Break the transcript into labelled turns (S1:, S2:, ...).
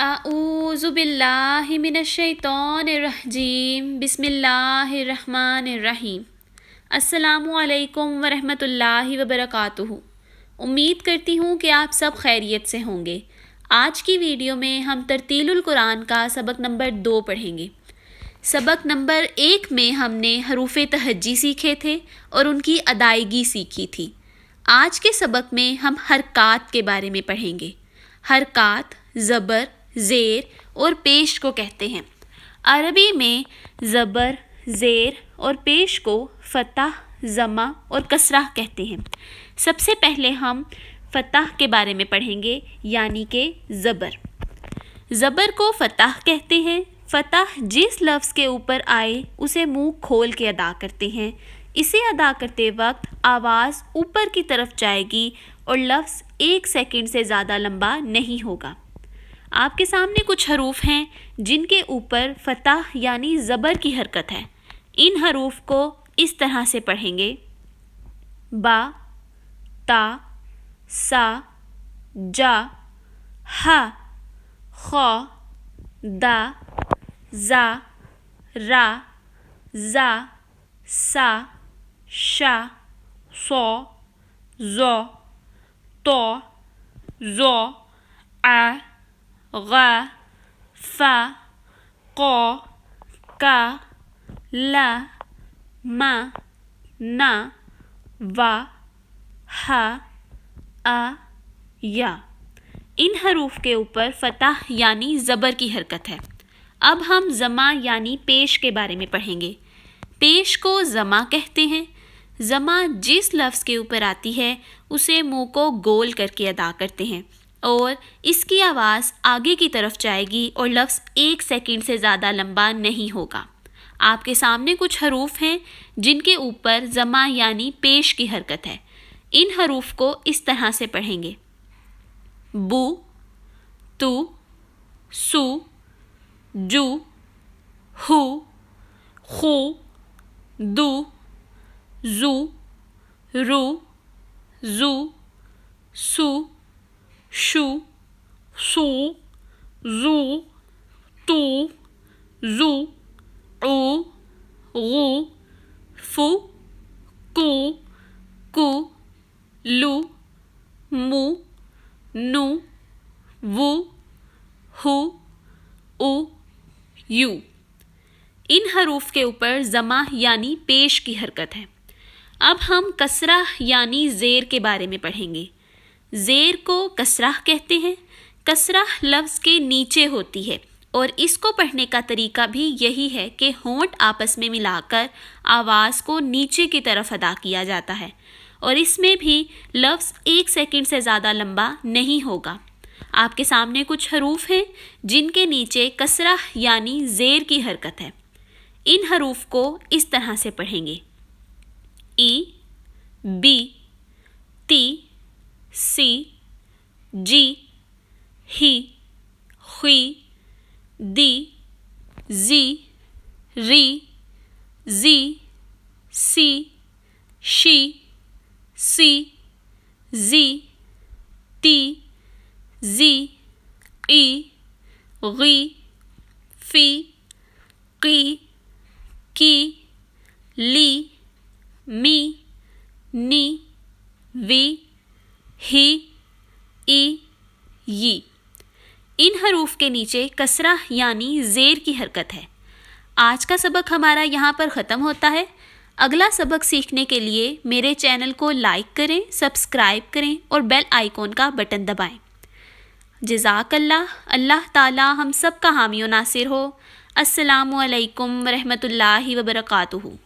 S1: अऊज़ु बिल्लाहि मिनश्शैतानिर्रजीम बिस्मिल्लाहिर्रहमानिर्रहीम। अस्सलामु अलैकुम वरहमतुल्लाहि वबरकातुहू। उम्मीद करती हूँ कि आप सब खैरियत से होंगे। आज की वीडियो में हम तरतीलुल कुरान का सबक नंबर 2 पढ़ेंगे। सबक नंबर 1 में हमने हरूफ तहज्जी सीखे थे और उनकी अदायगी सीखी थी। आज के सबक में हम हरकात के बारे में पढ़ेंगे। हरकात ज़बर, ज़ेर और पेश को कहते हैं। अरबी में ज़बर, ज़ेर और पेश को फ़तह, ज़मा और कसरा कहते हैं। सबसे पहले हम फ़तह के बारे में पढ़ेंगे, यानी कि ज़बर। ज़बर को फ़तह कहते हैं। फ़तह जिस लफ्ज़ के ऊपर आए उसे मुंह खोल के अदा करते हैं। इसे अदा करते वक्त आवाज़ ऊपर की तरफ जाएगी और लफ्ज़ 1 सेकंड से ज़्यादा लंबा नहीं होगा। आपके सामने कुछ हरूफ हैं जिनके ऊपर फ़तह यानी ज़बर की हरकत है। इन हरूफ को इस तरह से पढ़ेंगे: बा, ता, सा, जा, हा, खा, दा, जा, रा, जा, सा, शा, सौ, ज़ो, तो, ज़ो, आ, गा, फा, को, का, ला, मा, ना, वा, हा, आ, या। इन हरूफ के ऊपर फ़तह यानी ज़बर की हरकत है। अब हम ज़मा यानी पेश के बारे में पढ़ेंगे। पेश को ज़मा कहते हैं। ज़मा जिस लफ्ज़ के ऊपर आती है उसे मुंह को गोल करके अदा करते हैं और इसकी आवाज़ आगे की तरफ जाएगी और लफ्ज़ 1 सेकंड से ज़्यादा लंबा नहीं होगा। आपके सामने कुछ हरूफ हैं जिनके ऊपर ज़मा यानी पेश की हरकत है। इन हरूफ को इस तरह से पढ़ेंगे: बू, तू, सू, जू, हु, खू, दू, जू, रू, जू, सू, शू, सू, जू, तू, जू, ऊ, गू, फू, कू, कू, लू, मू, नू, वू, हु, उ, यू। इन हरूफ के ऊपर ज़मा यानी पेश की हरकत है। अब हम कसरा यानी ज़ेर के बारे में पढ़ेंगे। ज़ेर को कसरा कहते हैं। कसरा लफ्ज़ के नीचे होती है और इसको पढ़ने का तरीका भी यही है कि होंठ आपस में मिलाकर आवाज़ को नीचे की तरफ अदा किया जाता है और इसमें भी लफ्ज़ 1 सेकंड से ज़्यादा लंबा नहीं होगा। आपके सामने कुछ हरूफ हैं जिनके नीचे कसरा यानी ज़ेर की हरकत है। इन हरूफ को इस तरह से पढ़ेंगे: ई, बी, ती, सी, जी, ही, हुई, दी, जी, री, जी, सी, शी, सी, जी, ती, जी, ई, गी, फी, की, ली, मी, नी, वी, ही, ई, यी। इन हरूफ के नीचे कसरा यानी ज़ेर की हरकत है। आज का सबक हमारा यहाँ पर ख़त्म होता है। अगला सबक सीखने के लिए मेरे चैनल को लाइक करें, सब्सक्राइब करें और बेल आइकॉन का बटन दबाएं। जज़ाकल्लाह। अल्लाह ताला हम सब का हामी व नासिर हो। अस्सलामु अलैकुम वरहमतुल्लाहि वबरकातुहू।